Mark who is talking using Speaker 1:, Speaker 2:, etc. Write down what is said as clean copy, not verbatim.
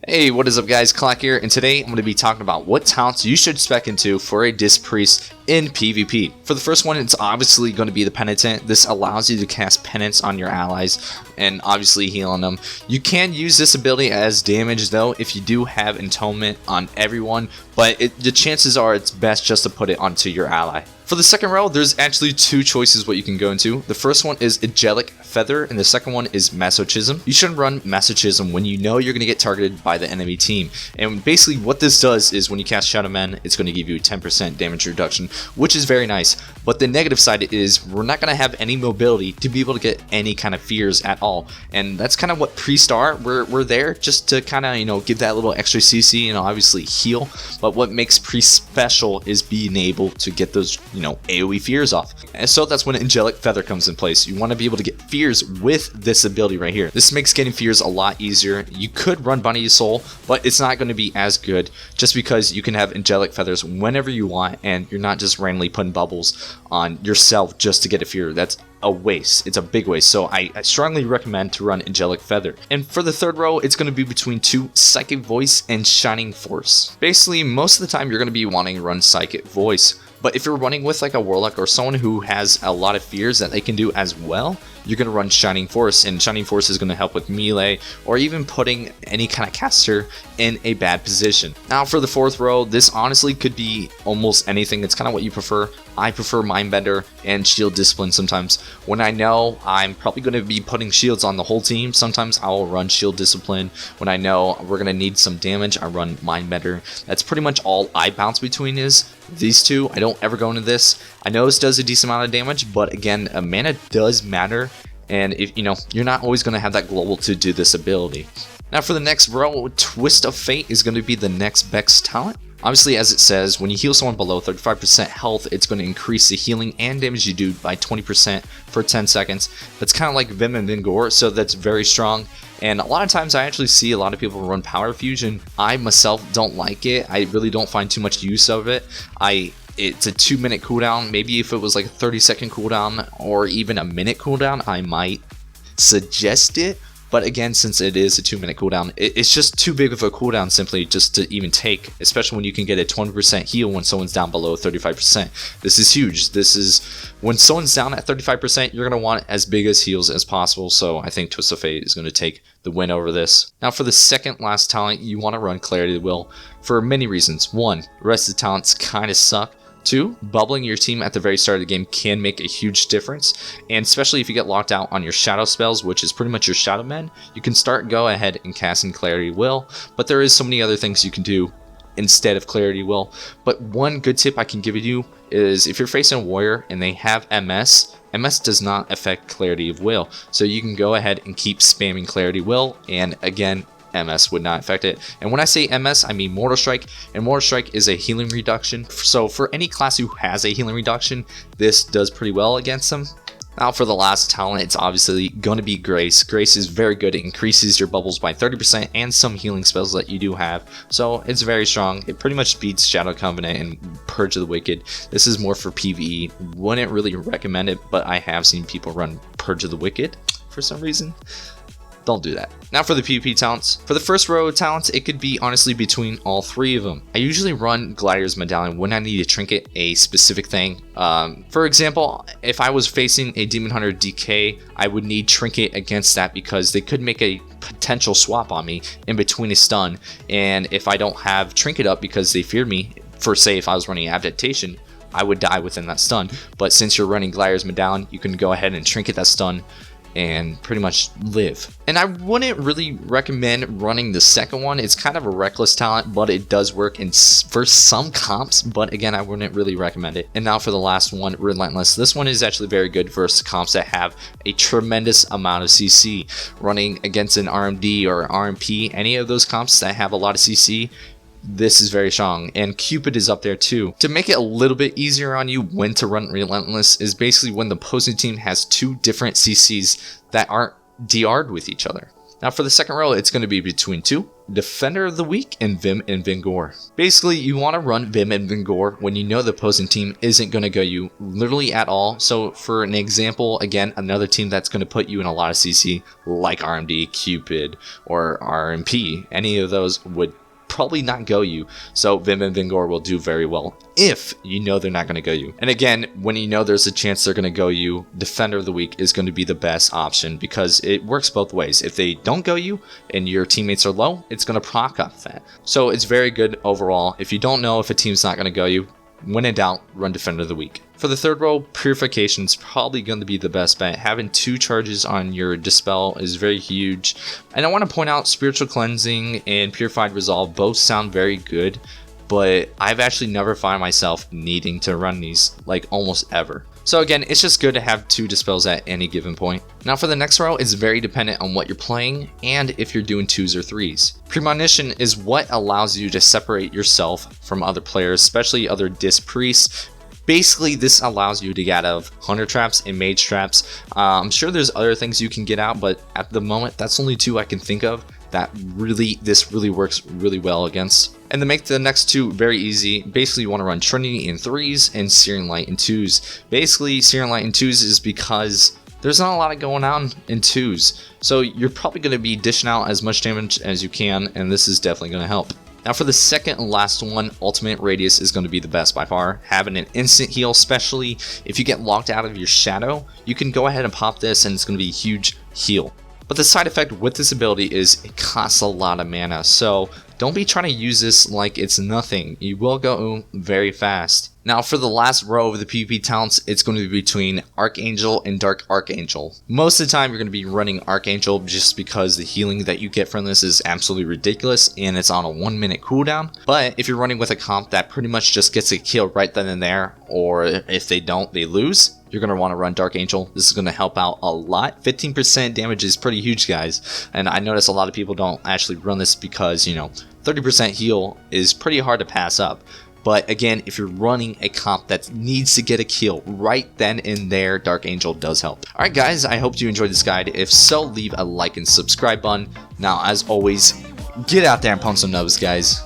Speaker 1: Hey, what is up guys, Claak here, and today I'm going to be talking about what talents you should spec into for a Disc Priest in PvP. For the first one, it's obviously going to be the Penitent. This allows you to cast penance on your allies and obviously healing them. You can use this ability as damage though if you do have Atonement on everyone, but the chances are it's best just to put it onto your ally. For the second row, there's actually two choices what you can go into. The first one is Angelic Feather, and the second one is Masochism. You should run Masochism when you know you're going to get targeted by the enemy team. And basically what this does is when you cast Shadow Men, it's going to give you a 10% damage reduction, which is very nice. But the negative side is we're not going to have any mobility to be able to get any kind of fears at all. And that's kind of what priests are. We're there just to kind of, give that little extra CC and obviously heal. But what makes priests special is being able to get those AoE fears off. And so that's when Angelic Feather comes in place. You want to be able to get fears with this ability right here. This makes getting fears a lot easier. You could run Bunny Soul, but it's not going to be as good just because you can have Angelic Feathers whenever you want and you're not just randomly putting bubbles on yourself just to get a fear. That's a waste. It's a big waste. So I strongly recommend to run Angelic Feather. And for the third row, it's going to be between two, Psychic Voice and Shining Force. Basically, most of the time you're going to be wanting to run Psychic Voice. But if you're running with like a Warlock or someone who has a lot of fears that they can do as well, you're going to run Shining Force, and Shining Force is going to help with melee or even putting any kind of caster in a bad position. Now for the fourth row, this honestly could be almost anything. It's kind of what you prefer. I prefer Mindbender and Shield Discipline sometimes. When I know I'm probably going to be putting shields on the whole team, sometimes I will run Shield Discipline. When I know we're going to need some damage, I run Mindbender. That's pretty much all I bounce between is these two. I don't ever go into this. I know this does a decent amount of damage, but again, mana does matter. And if you're not always going to have that global to do this ability. Now for the next row, Twist of Fate is going to be the next best talent. Obviously, as it says, when you heal someone below 35% health, it's going to increase the healing and damage you do by 20% for 10 seconds. That's kind of like Vim and Vingor, so that's very strong. And a lot of times I actually see a lot of people run Power Fusion. I myself don't like it. I really don't find too much use of it. It's a 2-minute cooldown. Maybe if it was like a 30-second cooldown or even a minute cooldown, I might suggest it. But again, since it is a 2-minute cooldown, it's just too big of a cooldown simply just to even take, especially when you can get a 20% heal when someone's down below 35%. This is huge. This is when someone's down at 35%, you're going to want as big as heals as possible. So I think Twist of Fate is going to take the win over this. Now for the second last talent, you want to run Clarity of Will for many reasons. One, the rest of the talents kind of suck. 2, bubbling your team at the very start of the game can make a huge difference, and especially if you get locked out on your shadow spells, which is pretty much your Shadow Men, you can go ahead and cast in Clarity Will, but there is so many other things you can do instead of Clarity Will. But one good tip I can give you is if you're facing a warrior and they have MS does not affect Clarity of Will, so you can go ahead and keep spamming Clarity Will, and again, MS would not affect it. And when I say MS, I mean Mortal Strike, and Mortal Strike is a healing reduction. So for any class who has a healing reduction, this does pretty well against them. Now for the last talent, it's obviously going to be Grace. Grace is very good. It increases your bubbles by 30% and some healing spells that you do have. So it's very strong. It pretty much beats Shadow Covenant and Purge of the Wicked. This is more for PvE. Wouldn't really recommend it, but I have seen people run Purge of the Wicked for some reason. Don't do that. Now for the PvP talents. For the first row of talents, it could be honestly between all three of them. I usually run Gladiator's Medallion when I need to trinket a specific thing. For example, if I was facing a Demon Hunter DK, I would need Trinket against that because they could make a potential swap on me in between a stun. And if I don't have Trinket up because they feared me, for say if I was running Adaptation, I would die within that stun. But since you're running Gladiator's Medallion, you can go ahead and Trinket that stun and pretty much live. And I wouldn't really recommend running the second one. It's kind of a reckless talent, but it does work for some comps, but again, I wouldn't really recommend it. And now for the last one, Relentless. This one is actually very good versus comps that have a tremendous amount of CC. Running against an RMD or RMP, any of those comps that have a lot of CC, this is very strong, and Cupid is up there too. To make it a little bit easier on you when to run Relentless is basically when the opposing team has two different CCs that aren't DR'd with each other. Now for the second row, it's going to be between 2, Defender of the Week and Vim and Vingor. Basically, you want to run Vim and Vingor when you know the opposing team isn't going to go you literally at all. So for an example, again, another team that's going to put you in a lot of CC like RMD, Cupid, or RMP, any of those would probably not go you. So Vim and Vingor will do very well if you know they're not going to go you. And again, when you know there's a chance they're going to go you, Defender of the Week is going to be the best option because it works both ways. If they don't go you and your teammates are low, it's going to proc up that. So it's very good overall. If you don't know if a team's not going to go you, when in doubt, run Defender of the Week. For the third role, Purification is probably going to be the best bet. Having 2 charges on your Dispel is very huge. And I want to point out Spiritual Cleansing and Purified Resolve both sound very good, but I've actually never found myself needing to run these, like almost ever. So again, it's just good to have 2 Dispels at any given point. Now for the next row, it's very dependent on what you're playing and if you're doing 2s or 3s. Premonition is what allows you to separate yourself from other players, especially other Disc Priests. Basically, this allows you to get out of Hunter Traps and Mage Traps. I'm sure there's other things you can get out, but at the moment, that's only 2 I can think of that this really works really well against. And to make the next 2 very easy, basically you want to run Trinity in 3s and Searing Light in 2s. Basically, Searing Light in 2s is because there's not a lot going on in 2s. So you're probably going to be dishing out as much damage as you can, and this is definitely going to help. Now for the second and last one, Ultimate Radius is going to be the best by far. Having an instant heal, especially if you get locked out of your shadow, you can go ahead and pop this and it's going to be a huge heal. But the side effect with this ability is it costs a lot of mana, so don't be trying to use this like it's nothing. You will go very fast. Now for the last row of the PvP talents, it's going to be between Archangel and Dark Archangel. Most of the time you're going to be running Archangel just because the healing that you get from this is absolutely ridiculous and it's on a 1-minute cooldown. But if you're running with a comp that pretty much just gets a kill right then and there, or if they don't, they lose, you're going to want to run Dark Angel. This is going to help out a lot. 15% damage is pretty huge, guys. And I notice a lot of people don't actually run this because, 30% heal is pretty hard to pass up. But again, if you're running a comp that needs to get a kill right then and there, Dark Angel does help. Alright guys, I hope you enjoyed this guide. If so, leave a like and subscribe button. Now, as always, get out there and pump some nubs, guys.